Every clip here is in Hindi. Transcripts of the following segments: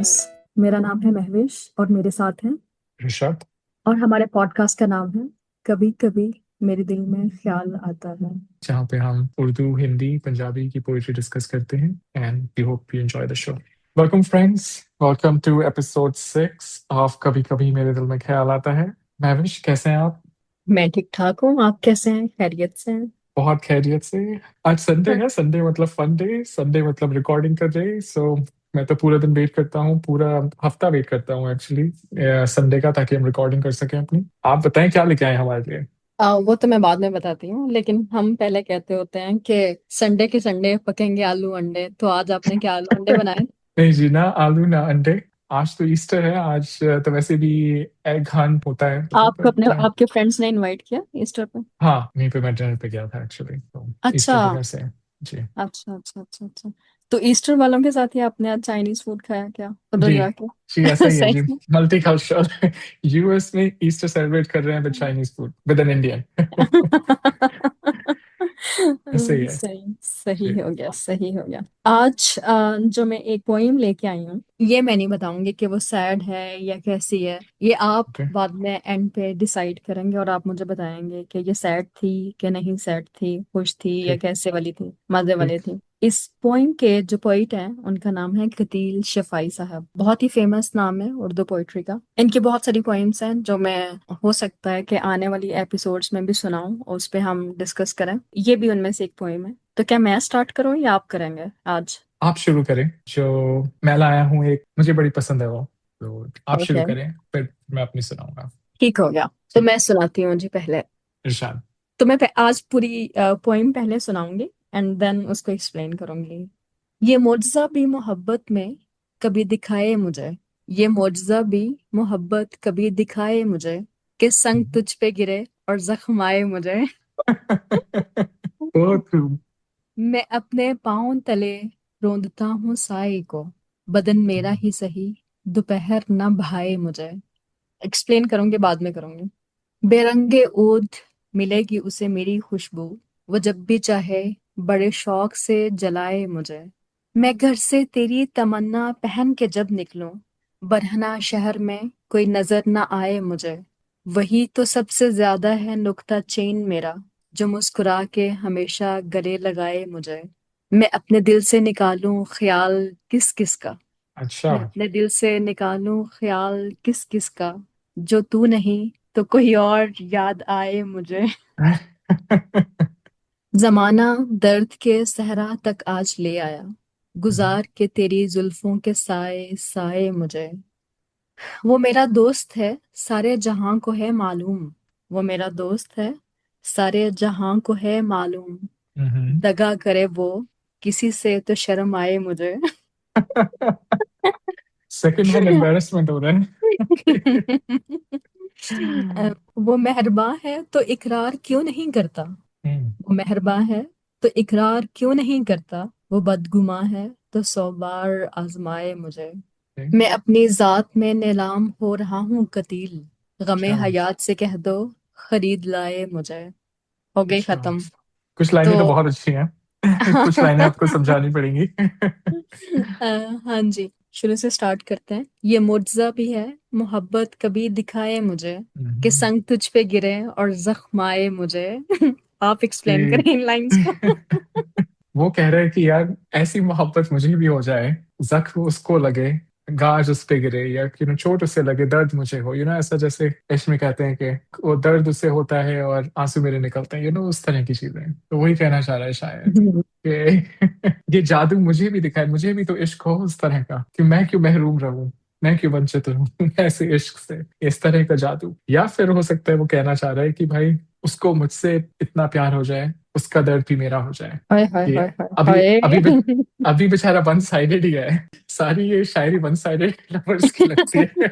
फ्रेंड्स, मेरा नाम है महविश और मेरे साथ हैं ऋषभ। और हमारे पॉडकास्ट का नाम है कभी कभी मेरे दिल में ख्याल आता है। जहाँ पे हम उर्दू, हिंदी, पंजाबी की पोइट्री डिस्कस करते हैं and we hope you enjoy the show. Welcome friends, welcome to episode 6 of कभी कभी मेरे दिल में ख्याल आता है। महविश, कैसे हैं आप? मैं ठीक ठाक हूँ। आप कैसे हैं? खैरियत से हैं? बहुत खैरियत से। आज संडे है, संडे मतलब फन डे, संडे मतलब रिकॉर्डिंग का डे। सो मैं तो पूरा दिन वेट करता हूँ, पूरा हफ्ता वेट करता हूँ एक्चुअली संडे का, ताकि हम रिकॉर्डिंग कर सकें अपनी। आप बताएं क्या लेके आए हमारे लिए। वो तो मैं बाद में बताती हूँ, लेकिन हम पहले कहते होते हैं कि संडे के संडे पकेंगे आलू अंडे। तो आज आपने क्या आलू अंडे बनाए? नहीं जी, ना आलू ना अंडे। आज तो ईस्टर है, आज तो वैसे भी एग हंट होता है तो आपको अपने बट आपके फ्रेंड्स ने इनवाइट किया ईस्टर पे? हाँ, वहीं पे मैं डिनर पे गया था एक्चुअली, तो अच्छा ईस्टर डिनर से। जी। अच्छा अच्छा अच्छा अच्छा। तो ईस्टर वालों के साथ ही आपने आज चाइनीज फूड खाया क्या उधर जी जी, ऐसा जाके? ही है जी। सही में? मल्टी कल्चरल यूएस में ईस्टर सेलिब्रेट कर रहे हैं with Chinese food with an Indian ऐसे ही है। सही सही जी। हो गया, सही हो गया। आज जो मैं एक पोइम लेके आई हूँ, ये मैं नहीं बताऊंगी कि वो सैड है या कैसी है। ये आप ओके। बाद में एंड पे डिसाइड करेंगे और आप मुझे बताएंगे कि ये सैड थी कि नहीं सैड थी, खुश थी या ठीक। कैसे वाली थी, मजे वाली ठीक। थी। इस पोइम के जो पोइट हैं उनका नाम है कतील शफाई साहब। बहुत ही फेमस नाम है उर्दू पोइट्री का। इनकी बहुत सारी पोइम्स हैं जो मैं हो सकता है कि आने वाली एपिसोड्स में भी सुनाऊं और उस पे हम डिस्कस करें। ये भी उनमें से एक पोइम है। तो क्या मैं स्टार्ट करूं या आप करेंगे आज? आप शुरू करें। जो मैं लाया हूँ एक, मुझे बड़ी पसंद है वो, तो आप शुरू ओके, करें, फिर मैं अपनी सुनाऊंगा। ठीक हो गया। तो ठीक। मैं सुनाती हूँ जी पहले। इरशाद। तो मैं आज पूरी पोइम पहले सुनाऊंगी एंड देन उसको एक्सप्लेन करूंगी। ये मुआजिज़ा भी मोहब्बत में कभी दिखाए मुझे, ये मुआजिज़ा भी मोहब्बत कभी दिखाए मुझे, कि संग तुझ पे गिरे और जख्म आए मुझे। बहुत खूब। मैं अपने पाँव तले रोंदता हूँ साए को, बदन मेरा ही सही दोपहर न भाए मुझे। एक्सप्लेन करूंगी, बाद में करूंगी। बेरंगे ऊद मिलेगी उसे मेरी खुशबू, वो जब भी चाहे बड़े शौक से जलाए मुझे। मैं घर से तेरी तमन्ना पहन के जब निकलूं, बरहना शहर में कोई नजर ना आए मुझे। वही तो सबसे ज्यादा है नुक्ता चैन मेरा, जो मुस्कुरा के हमेशा गले लगाए मुझे। मैं अपने दिल से निकालूं ख्याल किस किस का, अच्छा। मैं अपने दिल से निकालूं ख्याल किस किस का, जो तू नहीं तो कोई और याद आए मुझे। जमाना दर्द के सहरा तक आज ले आया, गुजार के तेरी जुल्फों के साए साए मुझे। वो मेरा दोस्त है सारे जहां को है मालूम, वो मेरा दोस्त है सारे जहां को है मालूम, दगा करे वो किसी से तो शर्म आए मुझे। सेकंड वन एम्बेरसमेंट हो रहा है। वो मेहरबान है तो इकरार क्यों नहीं करता, हम्म। वो मेहरबान है तो इकरार क्यों नहीं करता, वो बदगुमा है तो 100 बार आजमाए मुझे। ठीक। मैं अपनी जात में नीलाम हो रहा हूँ कतील, गमे अच्छा। हयात से कह दो खरीद लाए मुझे। हो गई अच्छा। खत्म। कुछ तो लाइनें तो बहुत अच्छी हैं। कुछ लाइनें आपको समझानी पड़ेंगी। अ, हाँ जी, शुरू से स्टार्ट करते हैं। ये मुआजिज़ा भी है मोहब्बत कभी दिखाए मुझे, कि हम्म। संग तुझ पे गिरे और जख्म आए मुझे। आप एक्सप्लेन कि करें इन लाइंस को। वो कह रहे हैं कि यार ऐसी मोहब्बत मुझे भी हो जाए, जख्म उसको लगे, गाज उस पे गिरे, या चोट उसे लगे, दर्द मुझे हो, ऐसा जैसे इश्क में कहते हैं कि वो दर्द उसे होता है और आंसू मेरे निकलते हैं, उस तरह की चीजें। तो वही कहना चाह रहा है शायद कि ये जादू मुझे भी दिखाए, मुझे भी तो इश्क हो उस तरह का, कि मैं क्यों महरूम रहूं, मैं क्यों वंचित रहूं ऐसे इश्क से, इस तरह का जादू। या फिर हो सकता है वो कहना चाह रहा है कि भाई उसको मुझसे इतना प्यार हो जाए, उसका दर्द भी मेरा हो जाए। हाय हाय कि हाय हाय अभी अभी हाय। अभी बेचारा वन साइडेड ही है। सारी ये शायरी वन साइडेड लवर्स की लगती है।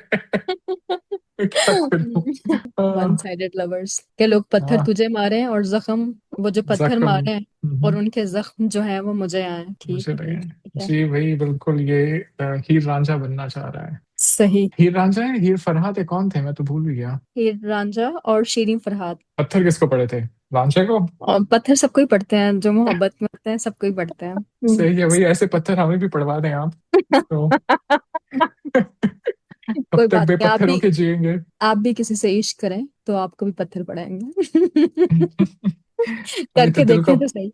क्या करूं? वन हाँ। साइडेड लवर्स के लोग पत्थर हाँ, तुझे मारे हैं और जख्म, वो जो पत्थर जख्म। मारे हैं और उनके जख्म जो है वो मुझे आए। ठीक मुझे है लगे। भाई, ठीक है। जी वही, बिल्कुल ये हीर रांझा बनना चाह रहा है। सही। हीर रांझा है, हीर फरहाद है, कौन थे, मैं तो भूल भी गया। हीर रांझा और शीरीन फरहाद। पत्थर किसको पड़े थे? रांझे को। और पत्थर सबको ही पड़ते हैं, जो मोहब्बत में होते हैं सबको ही पड़ते हैं। सही है, वही ऐसे पत्थर हमें भी पड़वा दें आप। तो तब कोई तक बात नहीं, बेपत्थर होके जिएंगे। आप भी किसी से इश्क करें तो आपको भी पत्थर पड़ेंगे। अभी तो करके दिल को देखें तो सही।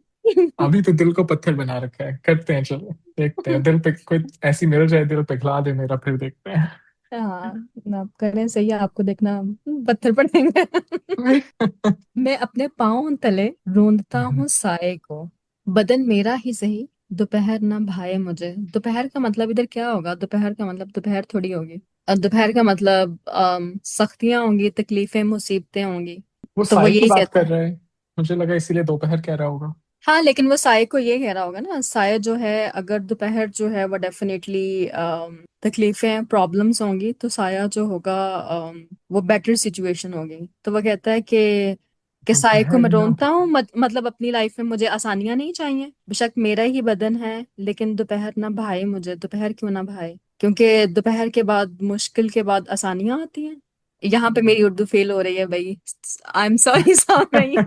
अभी तो दिल को पत्थर बना रखा है, करते हैं, चलो देखते हैं, दिल पे कोई ऐसी मिल जाए, दिल पिघला दे मेरा, फिर देखते हैं। हाँ, आप करें सही है, आपको देखना पत्थर पड़ेंगे। मैं अपने पाँव तले रोंदता हूँ साए को, बदन मेरा ही सही, दोपहर ना भाए मुझे। दोपहर का मतलब इधर क्या होगा? दोपहर का मतलब दोपहर थोड़ी होगी। दोपहर का मतलब सख्तियां होंगी, तकलीफें, मुसीबतें होंगी। वो तो वो साई की यही बात कहता कर है। रहा है, मुझे लगा इसीलिए दोपहर कह रहा होगा। हाँ, लेकिन वो साये को ये कह रहा होगा ना, साये जो है, अगर दोपहर जो है वो डेफिनेटली तकलीफें, प्रॉब्लम्स होंगी, तो साया जो होगा वो बेटर सिचुएशन होगी। तो वो कहता है कि साये को दोपहर मैं ना रोनता हूँ, मतलब अपनी लाइफ में मुझे आसानियां नहीं चाहिए, बेशक मेरा ही बदन है, लेकिन दोपहर ना भाए मुझे। दोपहर क्यों ना भाए? क्योंकि दोपहर के बाद, मुश्किल के बाद आसानियां आती हैं। यहाँ पे मेरी उर्दू फेल हो रही है भाई। आई एम सॉरी सामने।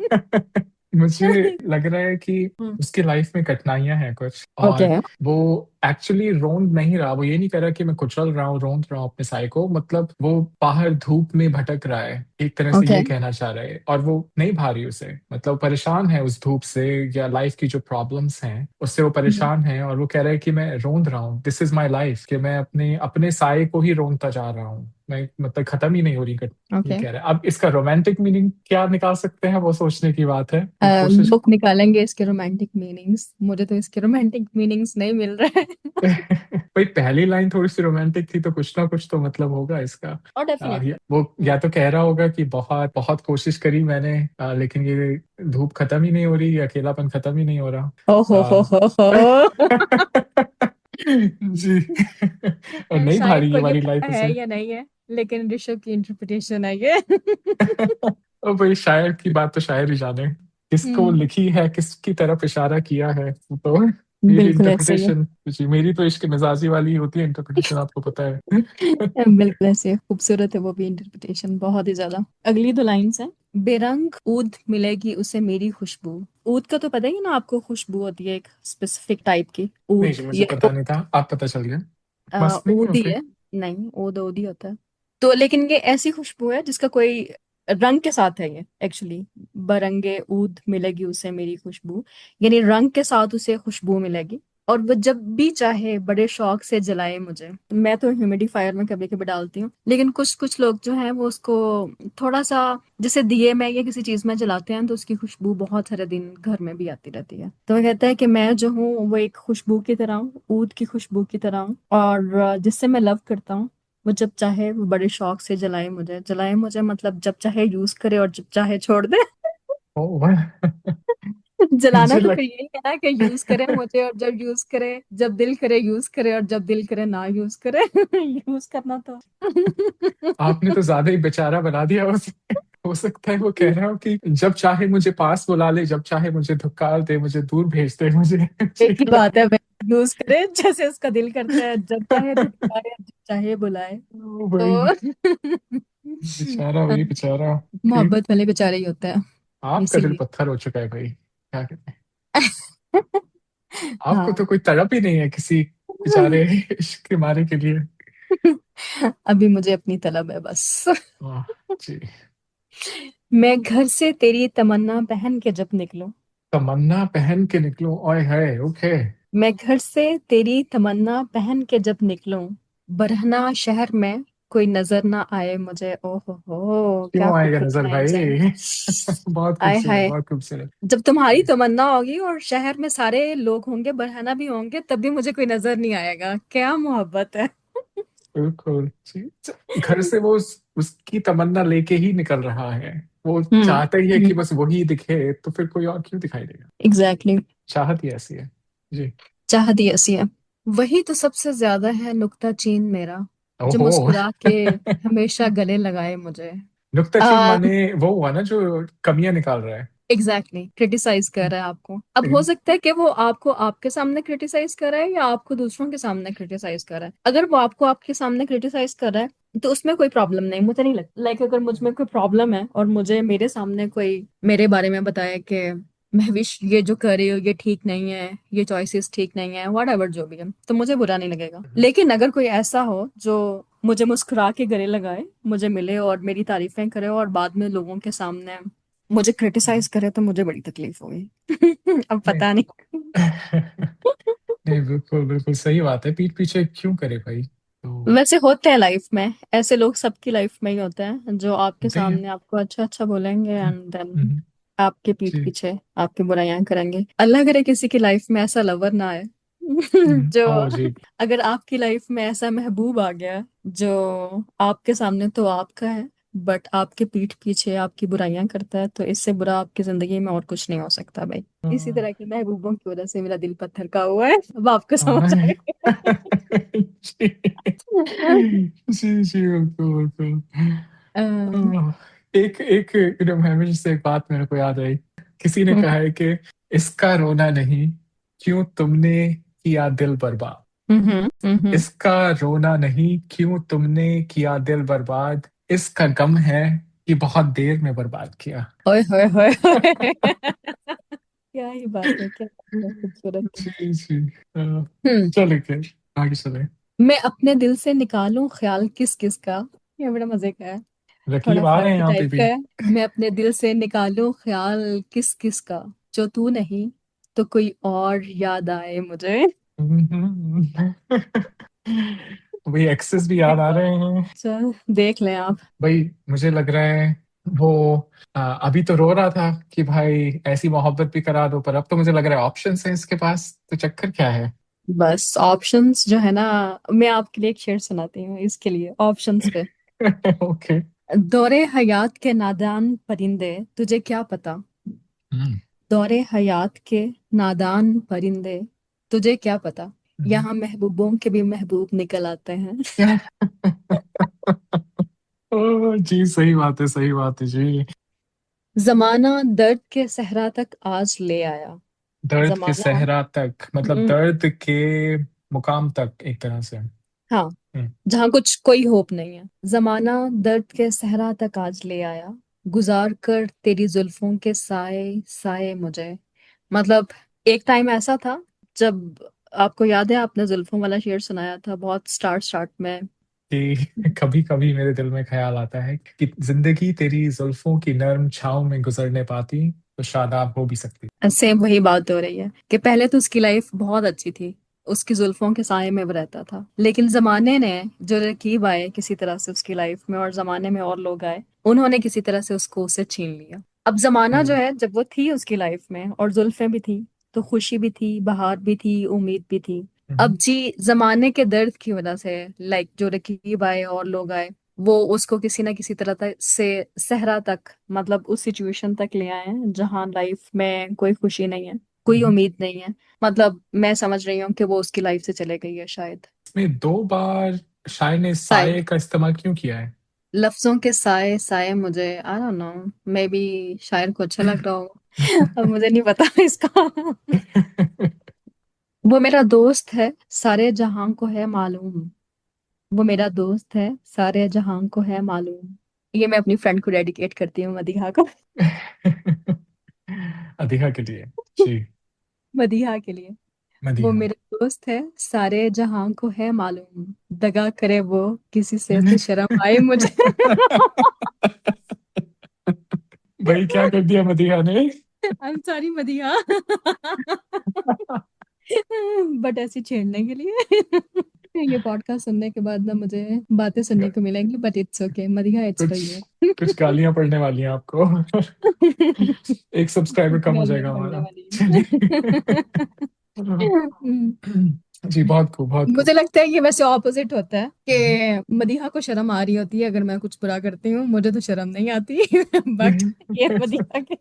मुझे लग रहा है कि उसकी लाइफ में कठिनाइयां हैं कुछ, ओके। और वो एक्चुअली रोंद नहीं रहा, वो ये नहीं कर रहा कि मैं कुचल रहा हूँ, रोंद रहा हूँ अपने साय को, मतलब वो बाहर धूप में भटक रहा है, एक तरह से ओके। ये कहना चाह रहा है, और वो नहीं भा रही उसे, मतलब परेशान है उस धूप से, या लाइफ की जो प्रॉब्लम्स हैं उससे वो परेशान है, और वो कह रहा है कि मैं रोंद रहा हूँ, दिस इज माई लाइफ, कि मैं अपने अपने साय को ही रोंदता जा रहा हूँ, मैं मतलब खत्म ही नहीं हो रही, ये ओके। कह रहा है। अब इसका रोमांटिक मीनिंग क्या निकाल सकते हैं, वो सोचने की बात है, वो कोशिश। लोग निकालेंगे इसके रोमांटिक मीनिंग्स, मुझे तो इसके रोमांटिक मीनिंग्स नहीं मिल रहे हैं। भाई पहली लाइन थोड़ी सी रोमांटिक थी, तो कुछ ना कुछ तो मतलब होगा इसका। और डेफिनेटली। वो या तो कह रहा होगा कि बहुत बहुत कोशिश करी मैंने, लेकिन ये धूप खत्म ही नहीं हो रही, ये अकेलापन खत्म ही नहीं हो रहा। ओ हो। जी। और नहीं शायद भारी ये को ये वाली पता लाइफ है उसे। या नहीं है, लेकिन ऋषभ की इंटरप्रिटेशन है ये। और भाई शायर की बात तो शायर ही जाने, किसको हम्म। लिखी है, किसकी तरफ इशारा किया है, तो मेरी बिल्कुल ऐसे ही है। इंटरप्रिटेशन, जी मेरी तो इश्क मिजाजी वाली होती है इंटरप्रिटेशन, आपको पता है। बिल्कुल ऐसे ही खूबसूरत है वो भी इंटरप्रिटेशन, बहुत ही ज्यादा। अगली दो लाइंस है। बेरंग ऊद मिलेगी उसे मेरी खुशबू। ऊद का तो पता ही है ना आपको, खुशबू होती है एक स्पेसिफिक टाइप की। नहीं ऊद जी, मुझे ये पता नहीं था, आप पता चल गया। मस्त नहीं है, ऊद ही ओके। है। नहीं, ऊद ऊद ही होता है। तो लेकिन ये ऐसी खुशबू है जिसका कोई रंग के साथ है ये एक्चुअली। बरंगे ऊद मिलेगी उसे मेरी खुशबू, यानी रंग के साथ उसे खुशबू मिलेगी, और वो जब भी चाहे बड़े शौक से जलाए मुझे। मैं तो ह्यूमिडिफायर में कभी कभी डालती हूँ, लेकिन कुछ कुछ लोग जो हैं वो उसको थोड़ा सा, जैसे दिए में या किसी चीज में जलाते हैं, तो उसकी खुशबू बहुत सारे दिन घर में भी आती रहती है। तो वो कहता है कि मैं जो हूँ वो एक खुशबू की तरह हूँ, ऊद की खुशबू की तरह हूँ, और जिससे मैं लव करता हूँ। वो जब चाहे वो बड़े शौक से जलाए मुझे, जलाए मुझे मतलब जब चाहे यूज करे और जब चाहे छोड़ दे। ओ वाह। जलाना मुझे तो लग फिर यही है ना, कि यूज करे मुझे, और जब यूज करे, जब दिल करे यूज करे, और जब दिल करे ना यूज करे। यूज करना तो। आपने तो ज्यादा ही बेचारा बना दिया उसे। हो सकता है वो कह रहा हो कि जब चाहे मुझे पास बुला ले, जब चाहे मुझे धुकार दे, मुझे दूर भेज दे, मुझे एक ही बात है, यूज करे जैसे उसका दिल करता है, जब चाहे धुतकारे, जब चाहे बुलाए। ओ भाई, तो बेचारा भाई बेचारा। ठीक। मोहब्बत वाले बेचारे ही होते हैं, आपका दिल इसीलिए। पत्थर हो चुका है भाई, क्या कहते हैं। आपको हाँ। तो कोई तड़प ही नहीं है किसी बेचारे इश्क के मारे के लिए। अभी मुझे अपनी तलब है बस। वाह जी। मैं घर से तेरी तमन्ना पहन के जब निकलूं। तमन्ना पहन के निकलो, ओए है, ओके। मैं घर से तेरी तमन्ना पहन के जब निकलूं, बरहना शहर में कोई नजर ना आए मुझे। ओहो हो, क्या क्यों आएगा खूबसूरत नजर लाइंस है। भाई। बहुत आय खूबसूरत, हाय। बहुत खूबसूरत। जब तुम्हारी तमन्ना होगी और शहर में सारे लोग होंगे, बरहना भी होंगे, तब भी मुझे कोई नजर नहीं आएगा। क्या मोहब्बत है। बिल्कुल जी। घर से वो उसकी तमन्ना लेके ही निकल रहा है, वो चाहता ही है कि हम्म। बस वही दिखे, तो फिर कोई और क्यों दिखाई देगा। एग्जैक्टली। चाहत ही ऐसी है। जी। चाहती ऐसी है। वही तो सबसे ज्यादा है नुक्ता चीन मेरा, जो ओहो। मुस्कुरा के हमेशा गले लगाए मुझे। नुक्ताचीन माने वो हुआ ना जो कमियां निकाल रहा है। एग्जैक्टली, क्रिटिसाइज कर रहा है आपको। अब हो सकता है कि वो आपको आपके सामने क्रिटिसाइज कर रहा है, या आपको दूसरों के सामने क्रिटिसाइज कर रहा है। अगर वो आपको आपके सामने क्रिटिसाइज कर रहा है तो उसमें कोई प्रॉब्लम नहीं, मुझे नहीं लगता। लाइक अगर मुझ में कोई प्रॉब्लम है और मुझे मेरे सामने कोई मेरे बारे में बताए कि महविश ये जो कर रही हो ये ठीक नहीं है, ये चॉइसेस ठीक नहीं है, वट एवर जो भी है, तो मुझे बुरा नहीं लगेगा। हम्म, लेकिन अगर कोई ऐसा हो जो मुझे मुस्कुरा के गले लगाए, मुझे मिले और मेरी तारीफें करे और बाद में लोगों के सामने मुझे क्रिटिसाइज हम्म, करे, तो मुझे बड़ी तकलीफ होगी। अब नहीं। पता नहीं। नहीं, बिल्कुल बिल्कुल सही बात है, पीठ पीछे क्यों करे भाई, तो वैसे होते हैं लाइफ में, ऐसे लोग सबकी लाइफ में ही होते हैं जो आपके होते ही हैं। सामने आपको अच्छा अच्छा बोलेंगे हम्म, एंड देन हम्म, आपके पीठ जी। पीछे आपकी बुराइयां करेंगे। अल्लाह करे किसी की लाइफ में ऐसा लवर ना आए। जो, ओ जी। अगर आपकी लाइफ में ऐसा महबूब आ गया जो आपके सामने तो आपका है बट आपके पीठ पीछे आपकी बुराइयां करता है, तो इससे बुरा आपकी जिंदगी में और कुछ नहीं हो सकता भाई। इसी हाँ, तरह के महबूबों की वजह से मेरा दिल पत्थर का हुआ है, अब आपको समझ हाँ। आएगा। जी जी जी, बिल्कुल बिल्कुल। अम, आह, एक एक एकदम हमेशा से एक बात मेरे को याद आई। किसी ने कहा है कि इसका रोना नहीं, क्यों तुमने किया दिल बर्बाद। हम्म। इसका रोना नहीं, क्यों तुमने किया दिल बर्बाद। इसका गम है कि बहुत देर में बर्बाद किया। ओए होए होए होए। क्या ही बात है, क्या बात है, खूबसूरत। जी जी। आह, हम्म। चलिए फिर आगे चले। मैं अपने दिल से निकालूं ख्याल किस किस का, ये बड़ा मजे का है, थोड़ा रकीब आ रहे हैं फर्क यहाँ पे टाइप का भी। है। मैं अपने दिल से निकालूं ख्याल किस किस का, जो तू नहीं तो कोई और याद आए मुझे। भाई एक्सेस भी याद आ रहे हैं। चल देख लें आप। भाई मुझे लग रहा है वो अभी तो रो रहा था कि भाई ऐसी मोहब्बत भी करा दो, पर अब तो मुझे लग रहा है ऑप्शंस हैं इसके पास, तो चक्कर क्या है। बस ऑप्शंस जो है ना, मैं आपके लिए एक शेर सुनाती हूँ इसके लिए ऑप्शंस पे। ओके। दौरे हयात के नादान परिंदे, तुझे क्या पता। हम्म, दौरे हयात के नादान परिंदे, तुझे क्या पता। हम्म। यहाँ महबूबों के भी महबूब निकल आते हैं। ओ, जी सही बात है, सही बात है जी। जमाना दर्द के सहरा तक आज ले आया। दर्द के जमाना, सहरा तक मतलब हम्म, दर्द के मुकाम तक एक तरह से। हाँ, हम्म, जहाँ कुछ कोई होप नहीं है। जमाना दर्द के सहरा तक आज ले आया, गुजार कर तेरी जुल्फों के साए साए मुझे। मतलब एक टाइम ऐसा था जब, आपको याद है आपने जुल्फों वाला शेर सुनाया था बहुत स्टार्ट स्टार्ट में। कि कभी कभी मेरे दिल में ख्याल आता है कि जिंदगी तेरी जुल्फों की नर्म छांव में गुजरने पाती तो शादाब हो भी सकती। सेम वही बात हो रही है कि पहले तो उसकी लाइफ बहुत अच्छी थी, उसकी जुल्फों के साए में वो रहता था, लेकिन जमाने ने, जो रकीब आए किसी तरह से उसकी लाइफ में और जमाने में और लोग आए, उन्होंने किसी तरह से उसको उससे छीन लिया। अब जमाना जो हम्म, है, जब वो थी उसकी लाइफ में और जुल्फें भी थी, तो खुशी भी थी, बहार भी थी, उम्मीद भी थी। हम्म, अब जी जमाने के दर्द की वजह से, लाइक जो रकीब आए और लोग आए, वो उसको किसी ना किसी तरह तक से सहरा तक, मतलब उस सिचुएशन तक ले आए हैं जहां लाइफ में कोई खुशी नहीं है, कोई हम्म। उम्मीद नहीं है। मतलब मैं समझ रही हूँ कि वो उसकी लाइफ से चले गई है शायद। इसमें दो बार शायर ने साए, साये का इस्तेमाल क्यों किया है। लफ्जों के साए साए मुझे, I don't know, may be शायर को अच्छा लग रहा हो। अब मुझे नहीं पता इसका। वो मेरा दोस्त है सारे जहां को है मालूम, वो मेरा दोस्त है सारे जहां को है मालूम। ये मैं अपनी फ्रेंड को डेडिकेट करती हूँ, मदीहा को। अधिका के लिए। जी। मदीहा के लिए। वो मदीहा। मेरे दोस्त है सारे जहां को है मालूम, दगा करे वो किसी से तो शर्म आए मुझे। भाई क्या कर दिया मदीहा ने। I am sorry Madiha. But ऐसे छेड़ने के लिए। ये पॉडकास्ट सुनने के बाद ना मुझे बातें सुनने को मिलेंगी, but it's okay Madiha, it's for कुछ यू। कुछ गालियां पड़ने वाली हैं आपको। एक सब्सक्राइबर कम हो गालियां जाएगा पड़ने हमारा। वाली चलिए। है। जी बहुत खूब, बहुत खूब। मुझे लगता है ये वैसे ऑपोजिट होता है कि मदीहा को शर्म आ रही होती है अगर मैं कुछ बुरा करती हूँ, मुझे तो शर्म नहीं आती। बट ये मदीहा के।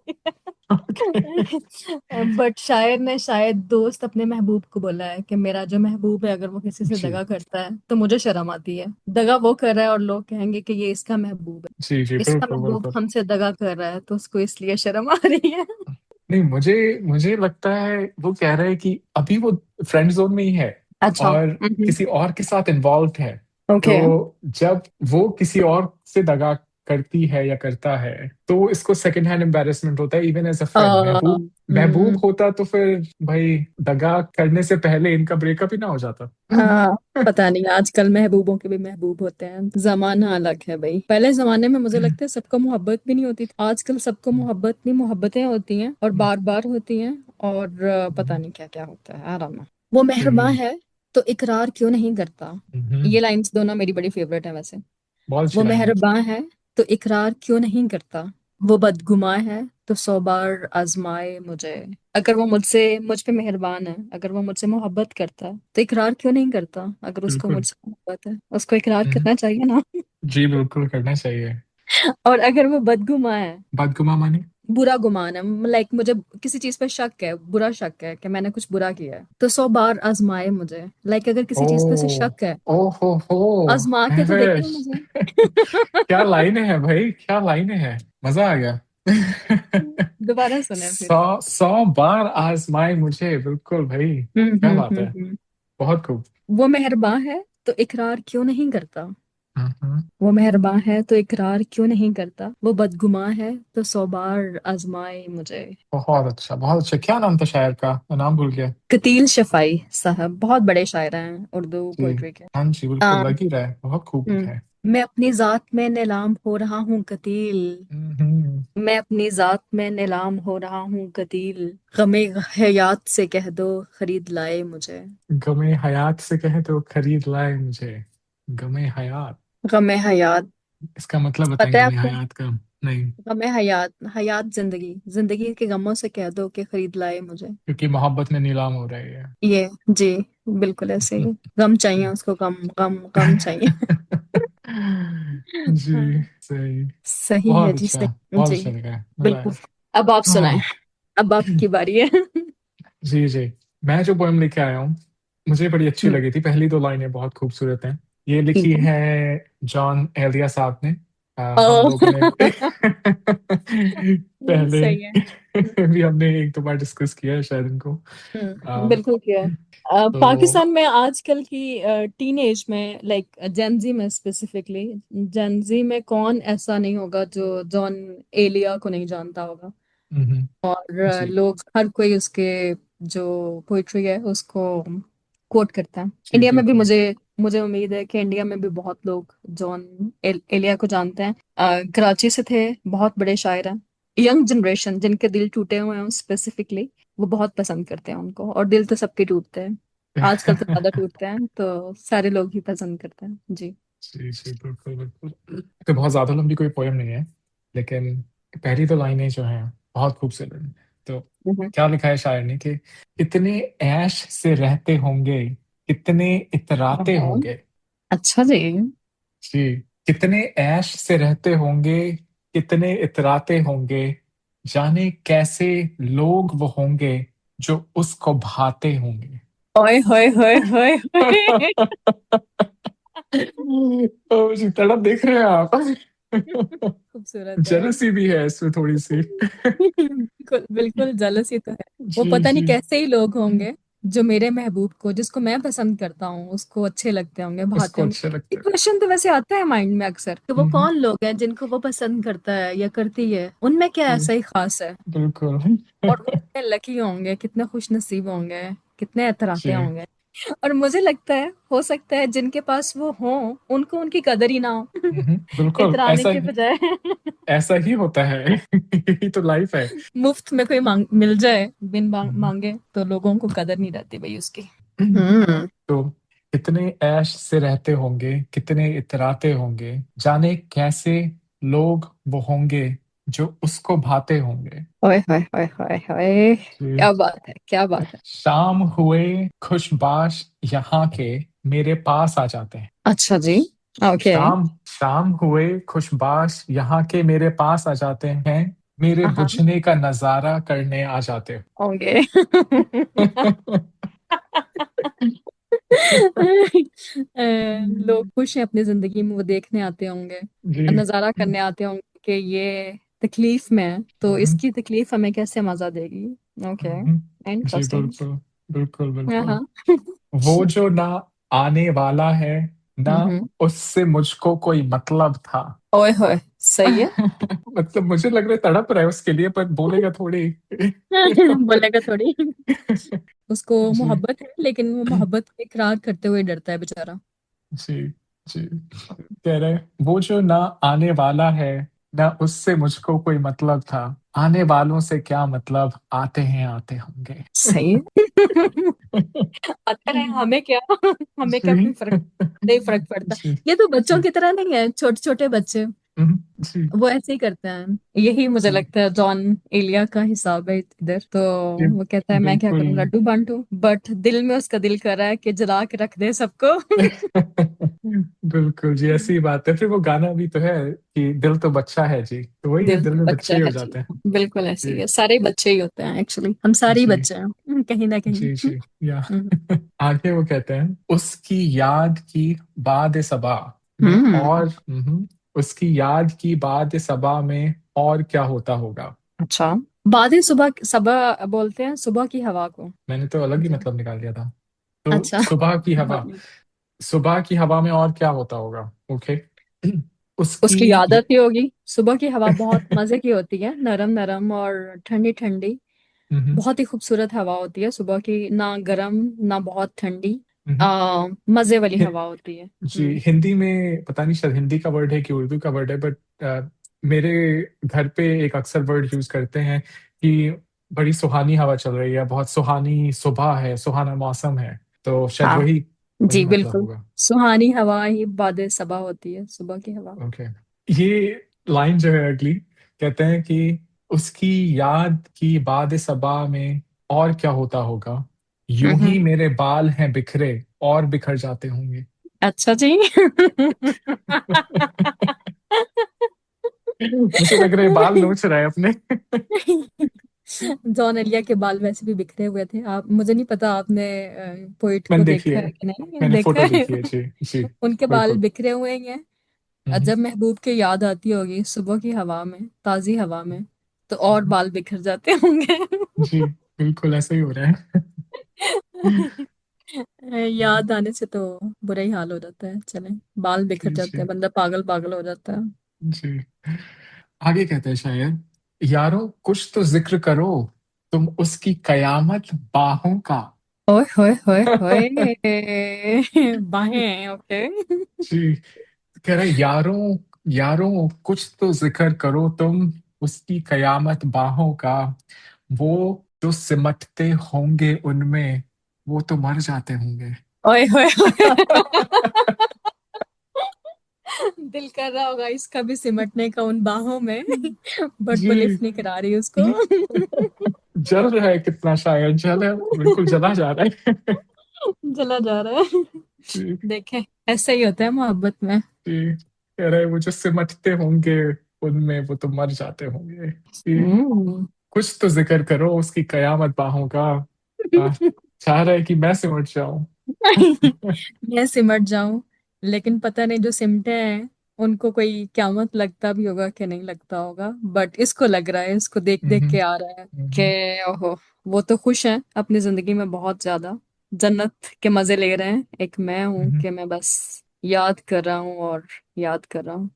बट शायर ने शायद दोस्त अपने महबूब को बोला है कि मेरा जो महबूब है अगर वो किसी से जी दगा करता है तो मुझे शर्म आती है। दगा वो कर रहा है और लोग कहेंगे कि ये इसका महबूब है, जी जी, इसका बिल्कुल महबूब बिल्कुल। हमसे दगा कर रहा है तो उसको इसलिए शर्म आ रही है। नहीं, मुझे मुझे लगता है वो कह रहा है कि अभी वो फ्रेंड जोन में ही है अच्छा। और किसी और के साथ इन्वॉल्व है। ओके। तो जब वो किसी और से दगा करती है या करता है, तो इसको सेकंड हैंड एम्बेरसमेंट होता है इवन एज अ फ्रेंड। महबूब महबूब हम्म। होता तो फिर भाई दगा करने से पहले इनका ब्रेकअप ही ना हो जाता। हाँ, पता नहीं, आजकल महबूबों के भी महबूब होते हैं, जमाना अलग है भाई। पहले जमाने में मुझे लगता है सबको मोहब्बत भी नहीं होती थी, आजकल सबको मोहब्बत नहीं, मोहब्बतें होती हैं और बार बार होती हैं। और पता नहीं क्या क्या होता है, आई डोंट नो। वो मेहरबान है तो इकरार क्यों नहीं करता। ये लाइंस दोनों मेरी बड़ी फेवरेट है वैसे। बहुत वो अच्छी लाइन है। मेहरबान है तो इकरार क्यों नहीं करता, वो बदगुमां है तो 100 बार आजमाए मुझे। अगर वो मुझ पे मेहरबान है, अगर वो मुझसे मोहब्बत करता है तो इकरार क्यों नहीं करता। अगर उसको बिल्कुल। मुझसे मोहब्बत है, उसको इकरार हम्म, करना चाहिए ना। जी बिल्कुल करना चाहिए। और अगर वो बदगुमां है, बदगुमा माने? बुरा गुमान है, लाइक मुझे किसी चीज पे शक है, बुरा शक है कि मैंने कुछ बुरा किया है, तो 100 बार आजमाए मुझे। लाइक अगर किसी चीज पे उसे ओ, शक है, ओ हो, आजमा के तो देखे हैवेश। मुझे। क्या लाइनें हैं भाई, क्या लाइनें हैं, मजा आ गया। दोबारा सुने फिर। 100 100 बार आजमाए मुझे, बिल्कुल भाई, क्या बात है। हम्म। बहुत खूब। वो मेहरबान है तो इकरार क्यों नहीं करता। हम्म, वो मेहरबान है तो इकरार क्यों नहीं करता, वो बदगुमां है तो 100 बार आजमाए मुझे। बहुत अच्छा, बहुत अच्छा। क्या नाम था शायर का, मैं नाम भूल गया। कतील शफाई साहब बहुत बड़े शायर हैं उर्दू जी। पोइट्री के। हाँ जी, बिल्कुल आ, लग ही रहा है, बहुत खूब लिखा है। मैं अपनी जात में नीलाम हो रहा हूँ कतील। हम्म। मैं अपनी जात में नीलाम हो रहा हूँ कतील। गमे हयात से कह दो खरीद लाए मुझे। गमे हयात से कहे तो खरीद लाए मुझे। गमे हयात, गमे हयात, इसका मतलब बताएं पता है गमे आपको। हयात का? नहीं। गमे हयात, हयात जिंदगी, जिंदगी के गमों से कह दो कि खरीद लाए मुझे। क्योंकि मोहब्बत में नीलाम हो रही है। ये, जी, बिल्कुल ऐसे ही। गम चाहिए उसको, गम गम गम चाहिए। जी हाँ, सही। सही है बहुत जी, अच्छा, सही बहुत जी। अच्छा लगा है, मजा बिल्कुल। आया। अब आप सुनाएं, हाँ। अब आपकी बारी है। जी जी। मैं जो पोएम लेके आया हूँ, मुझे बड़ी अच्छी हम्म, लगी थी। पहली दो लाइनें बहुत खूबसूरत हैं। ये ठीक लिखी है। है जॉन एलिया साहब ने। हम ओ। लोगों ने पहले सही है। भी हमने एक दो बार डिस्कस किया है शायद इनको। अ, बिल्कुल किया है। तो पाकिस्तान में आजकल की टीनेज में, लाइक जेंजी में स्पेसिफिकली, जेंजी में कौन ऐसा नहीं होगा जो जॉन एलिया को नहीं जानता होगा। हम्म, और जी लोग हर कोई उसके जो पोइट्री है उसको कोट करता है। जी इंडिया में भी बिल्कुल। मुझे मुझे उम्मीद है कि इंडिया में भी बहुत लोग एलिया को जानते हैं। कराची से थे, बहुत बड़े शायर हैं। यंग जनरेशन जिनके दिल टूटे हुए हैं स्पेसिफिकली, वो बहुत पसंद करते हैं उनको। और दिल तो सबके टूटते हैं, आजकल तो ज्यादा टूटते हैं, तो सारे लोग ही पसंद करते हैं जी। जी जी बिल्कुल बिल्कुल। तो बहुत ज्यादा लंबी कोई पोएम नहीं है, लेकिन पहली दो लाइनें जो हैं बहुत खूबसूरत हैं। तो हम्म। क्या लिखा है शायर ने कि कितने ऐश से रहते होंगे, कितने इतराते हाँ, होंगे। अच्छा जी। जी। कितने ऐश से रहते होंगे, कितने इतराते होंगे, जाने कैसे लोग वो होंगे जो उसको भाते होंगे। ओए होए होए होए होए। ओ जी, तड़प देख रहे हैं आप। खूबसूरत है। जेलसी भी है इसमें थोड़ी सी। बिल्कुल बिल्कुल, जेलसी तो है। वो जी पता नहीं जी। कैसे ही लोग होंगे जो मेरे महबूब को, जिसको मैं पसंद करता हूँ, उसको अच्छे लगते होंगे, भाते उसको होंगे। अच्छे ये लगते हैं। क्वेश्चन तो वैसे आता है माइंड में अक्सर कि वो हम्म, कौन लोग हैं जिनको वो पसंद करता है या करती है, उनमें क्या जी ऐसा ही खास है। बिल्कुल। और वो कितने लकी होंगे, कितने खुश नसीब होंगे, कितने एतराते जी। होंगे। और मुझे लगता है हो सकता है जिनके पास वो हो, उनको उनकी कदर ही ना हो। बिल्कुल इतराने ऐसा के बजाय। ऐसा ही होता है। यही तो लाइफ है। मुफ्त में कोई मिल जाए बिन हम्म, मांगे, तो लोगों को कदर नहीं रहती भाई उसकी। हम्म। तो कितने ऐश से रहते होंगे, कितने इतराते होंगे, जाने कैसे लोग वो होंगे जो उसको भाते होंगे। ओए होए होए होए होए। जी। क्या बात है, क्या बात है। शाम हुए खुशबाश यहाँ के मेरे पास आ जाते हैं। अच्छा जी। ओके। शाम शाम हुए खुशबाश यहाँ के मेरे पास आ जाते हैं, मेरे हाँ, बुझने का नजारा करने आ जाते होंगे। हैं। लोग खुश हैं अपनी जिंदगी में, वो देखने आते होंगे, जी। नजारा करने आते होंगे कि ये तकलीफ में है, तो हम्म, इसकी तकलीफ हमें कैसे मजा देगी। ओके। जी इंटरेस्टिंग। बिल्कुल बिल्कुल बिल्कुल। हाँ। वो जो ना आने वाला है, ना हम्म। उससे मुझको कोई मतलब था। ओए होए, सही है। मतलब मुझे लग रहा है तड़प रहा है उसके लिए, पर बोलेगा थोड़ी। बोलेगा थोड़ी। उसको जी मोहब्बत है, लेकिन वो मोहब्बत का इकरार करते हुए डरता है बेचारा। जी जी। कह रहे वो जो ना आने वाला है, ना उससे मुझको कोई मतलब था। आने वालों से क्या मतलब, आते हैं आते होंगे। सही है। अतर है, हमें क्या। हमें क्या जी कोई फर्क, नहीं फर्क पड़ता। जी ये तो बच्चों जी। की तरह नहीं है, छोटे छोटे बच्चे जी वो ऐसे ही करते हैं। यही मुझे जी लगता है जॉन एलिया का हिसाब है इधर तो। जी। वो कहता है मैं क्या बिल्कुल। करूं, लड्डू बांटू, बट दिल में उसका दिल कर रहा है कि जला के रख दे सबको। बिल्कुल जी, ऐसी बात है। फिर वो गाना भी तो है कि दिल तो बच्चा है जी, तो वही है, दिल दिल तो में बच्चे बच्चा ही हो है जी। जाते हैं। बिल्कुल ऐसे ही जी है, सारे बच्चे ही होते हैं एक्चुअली, हम सारे ही जी बच्चे हैं कहीं ना कहीं। जी जी। या हम्म। आगे वो कहते हैं उसकी याद की बाद सबा में हम्म। और उसकी याद की बाद सबा में और क्या होता होगा। अच्छा, बादे सुबह, सुबह बोलते हैं सुबह की हवा को। मैंने तो अलग ही जी। मतलब निकाल दिया था। तो अच्छा। सुबह की हवा, हाँ, सुबह की हवा में और क्या होता होगा। ओके। उसकी उसकी याद आती होगी, सुबह की हवा बहुत मजे की होती है, नरम नरम और ठंडी ठंडी। हम्म, बहुत ही खूबसूरत हवा होती है सुबह की, ना गरम ना बहुत ठंडी। हम्म। मजे वाली हि- हवा होती है। जी, हिंदी में पता नहीं शायद हिंदी का वर्ड है कि उर्दू का वर्ड है, बट मेरे घर पे एक अक्सर वर्ड यूज करते हैं कि बड़ी सुहानी हवा चल रही है, बहुत सुहानी सुबह है, सुहाना मौसम है। तो शायद हाँ वही वही जी, मतलब बिल्कुल। होगा। सुहानी हवा ही बादे सबा होती है, सुबह की हवा। ओके। ये लाइन जो है अगली, कहते हैं कि उसकी याद की बाद सबा में और क्या होता होगा, यूं हम्म। ही मेरे बाल हैं बिखरे और बिखर जाते होंगे। अच्छा जी। मुझे लग रहा है बाल नोच रहा है अपने। जॉन एलिया के बाल वैसे भी बिखरे हुए थे। आप, मुझे नहीं पता आपने पोइट मैंने को देखी देखा है, है कि नहीं मैंने देखा फोटो है। देखी है जी जी। उनके बाल बिल्कुल। बिखरे हुए ही हैं। हम्म, जब महबूब की याद आती होगी सुबह की हवा में, ताजी हवा में, तो और बाल बिखर जाते होंगे। जी बिल्कुल ऐसा ही हो रहा है। याद आने से तो बुरा ही हाल हो जाता है, चले। बाल बिखर जी जाते जी हैं, बंदा पागल पागल हो जाता है। जी। आगे कहते हैं शायद, यारो कुछ तो जिक्र करो, तुम उसकी कयामत बाहों का। ओए होए होए होए। बाहें, ओके। जी। कह रहे यारों, यारों कुछ तो जिक्र करो तुम उसकी कयामत बाहों का। वो जो सिमटते होंगे उनमें, वो तो मर जाते होंगे। ओए होए होए। दिल कर रहा होगा इसका भी सिमटने का उन बाहों में, बट वो जी। लिफ्ट नहीं करा रही उसको। जल रहा है कितना, शायद जल है, बिल्कुल जला जा रहा है। जला जा रहा है। जी देखे, ऐसा ही होता है मोहब्बत में। जी। कह रहे वो जो सिमटते होंगे उनमें, वो तो मर जाते होंगे कि हम्म। कुछ तो जिक्र करो उसकी कयामत बाहों का। आ, चाह रहा है कि मैं सिमट जाऊं। मैं सिमट जाऊं, लेकिन पता नहीं जो सिमटे हैं उनको कोई क्यामत लगता भी होगा कि नहीं लगता होगा, बट इसको लग रहा है, इसको देख देख हम्म, के आ रहा है कि हम्म, ओहो, वो तो खुश हैं अपनी जिंदगी में बहुत ज्यादा, जन्नत के मजे ले रहे हैं। एक मैं हूं हम्म। कि मैं बस याद कर रहा हूँ और याद कर रहा हूँ।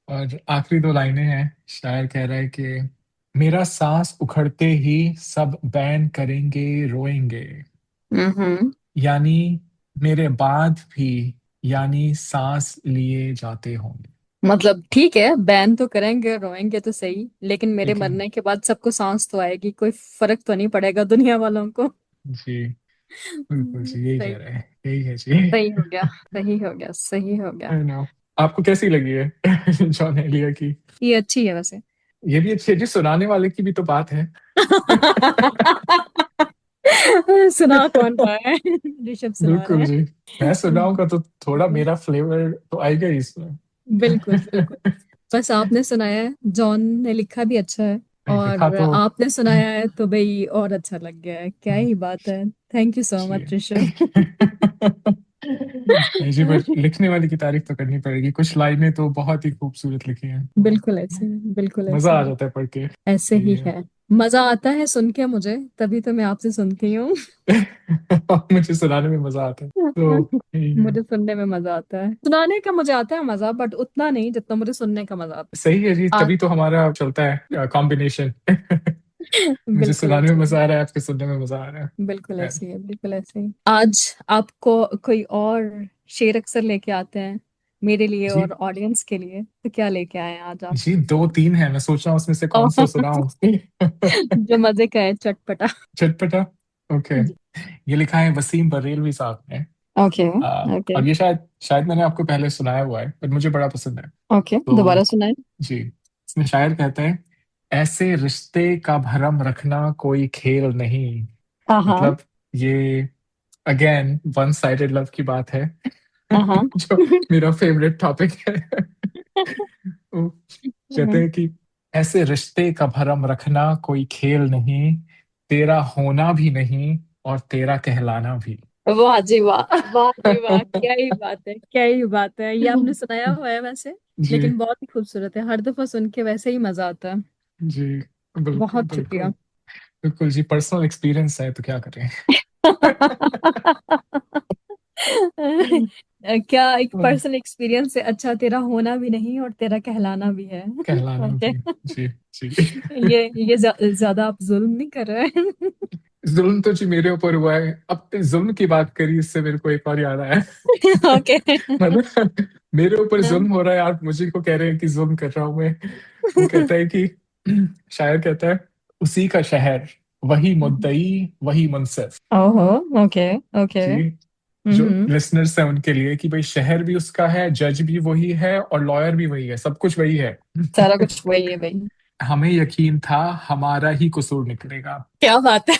और आखिरी दो लाइनें हैं, शायर कह रहा है कि मेरा सांस उखड़ते ही सब बैन करेंगे रोएंगे, हम्म। यानी मेरे बाद भी, यानी सांस लिए जाते होंगे। मतलब ठीक है, बैन तो करेंगे रोएंगे तो सही, लेकिन मेरे लेकिन मरने के बाद सबको सांस तो आएगी, कोई फर्क तो नहीं पड़ेगा दुनिया वालों को। जी बिल्कुल जी, यही सही, कह रहे हैं, यही है जी। सही हो गया, सही हो गया, सही हो गया। I know. आपको कैसी लगी है जॉन एलिया की। ये अच्छी है वैसे। ये भी अच्छी है जी, सुनाने वाले की भी तो बात है। सुना कौन रहा है? ऋषभ सुना रहा बिल्कुल है। जी। मैं सुनाऊंगा तो थोड़ा मेरा फ्लेवर तो आएगा ही इसमें। बिल्कुल बिल्कुल। बस आपने सुनाया है, जॉन ने लिखा भी अच्छा है, नहीं, लिखा और तो आपने सुनाया है तो भाई और अच्छा लग गया है, क्या ही बात है। थैंक यू सो जी। मच ऋषभ। नहीं जी, पर लिखने वाले की तारीफ तो करनी पड़ेगी, कुछ लाइनें तो बहुत ही खूबसूरत लिखी हैं, तो बिल्कुल ऐसे ही, बिल्कुल मजा ऐसे आ ही। जाता है पढ़ के। ऐसे ही ये है। मजा आता है सुन के मुझे, तभी तो मैं आपसे सुनती हूँ। मुझे सुनाने में मजा आता है तो मुझे सुनने में मजा आता है, सुनाने का मुझे आता है मजा, बट उतना नहीं जितना मुझे सुनने का मजा आता सही है जी, है। तभी तो हमारा चलता है कॉम्बिनेशन। मुझे बिल्कुल सुनाने में ऐसे ही। मजा आ रहा है, आपके सुनने में मजा आ रहा बिल्कुल है। ऐसे ही है, बिल्कुल ऐसे ही। आज आपको कोई और शेर अक्सर लेके आते हैं मेरे लिए जी और ऑडियंस के लिए, तो क्या लेके आए हैं आज आप? जी, दो तीन है, मैं सोच रहा हूँ उसमें से कौन सा सुनाऊं। जो मजे का है, चटपटा। चटपटा। ओके। जी। ये लिखा है वसीम बरेलवी साहब ने। ओके। ओके। और ये शायद शायद मैंने आपको पहले सुनाया हुआ है, पर मुझे बड़ा पसंद है। ओके, तो दोबारा सुनाए। जी, इसमें शायर कहते हैं, ऐसे रिश्ते का भरम रखना कोई खेल नहीं। हाँ हाँ। मतलब ये अगेन वन साइडेड लव की बात है। हाँ हाँ। जो मेरा फेवरेट टॉपिक है। वो कहते हैं कि ऐसे रिश्ते का भरम रखना कोई खेल नहीं, तेरा होना भी नहीं और तेरा कहलाना भी। वाह जी वाह, वाह जी वाह, क्या ही बात है, क्या ही बात है। ये आपने सुनाया हुआ है वैसे, जी लेकिन बहुत ही खूबसूरत है, हर दफा सुन के वैसे ही मजा आता है। जी, बिल्कुल बहुत बिल्कुल। शुक्रिया। बिल्कुल जी, पर्सनल एक्सपीरियंस है तो क्या करें। क्या एक पर्सनल एक्सपीरियंस से अच्छा तेरा होना भी नहीं और तेरा कहलाना भी है। कहलाना ओके। भी। जी जी। ये ज्यादा आप जुल्म नहीं कर रहे हैं? जुल्म तो जी मेरे ऊपर हुआ है। अब जुल्म की बात करी, इससे मेरे को एक और याद आया। ओके। मतलब मेरे ऊपर जुल्म हो रहा है, आप मुझे को कह रहे हैं कि जुल्म कर रहा हूं मैं। वो कहता है कि शायर कहता है, उसी का शहर, वही मुद्दई, वही मुनसिफ। ओहो। ओके। ओके। जी, जो लिसनर्स हैं उनके लिए कि भाई शहर भी उसका है, जज भी वही है और लॉयर भी वही है, सब कुछ वही है। सारा कुछ वही है भाई। हमें यकीन था हमारा ही कसूर निकलेगा। क्या बात है।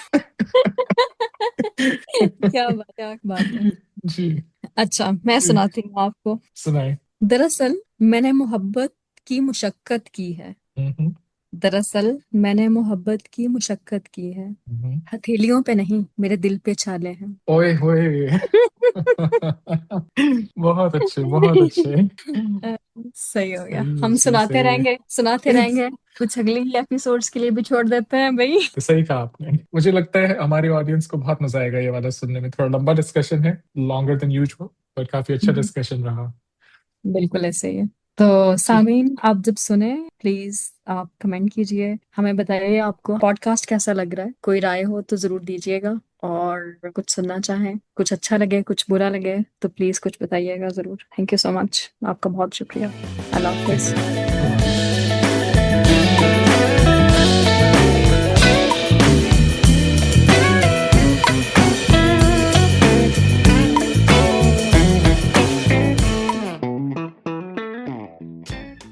क्या बात है, क्या बात है। जी अच्छा, मैं जी, सुनाती हूँ आपको। सुनाए। दरअसल मैंने मोहब्बत की मुशक्कत की है। हम्म दरअसल मैंने मोहब्बत की मुशक्कत की है। हम्म। हथेलियों पे नहीं, मेरे दिल पे छाले हैं। ओए होए। बहुत अच्छे, बहुत अच्छे। अ, सही हो गया, सही है हम जी, सुनाते सही है। रहेंगे, सुनाते रहेंगे। कुछ अगली एपिसोड्स के लिए भी छोड़ देते हैं भाई। तो सही कहा आपने, मुझे लगता है हमारे ऑडियंस को बहुत मजा आएगा ये वाला सुनने में। थोड़ा लंबा डिस्कशन है, लॉन्गर देन यूजुअल, पर काफी अच्छा हम्म, डिस्कशन रहा। बिल्कुल ऐसे ही है। तो सामीन, आप जब सुने, प्लीज आप कमेंट कीजिए, हमें बताइए आपको पॉडकास्ट कैसा लग रहा है, कोई राय हो तो जरूर दीजिएगा। और कुछ सुनना चाहें, कुछ अच्छा लगे कुछ बुरा लगे, तो प्लीज कुछ बताइएगा जरूर। थैंक यू सो मच, आपका बहुत शुक्रिया। अल्लाह थैंक हाफिज। यू।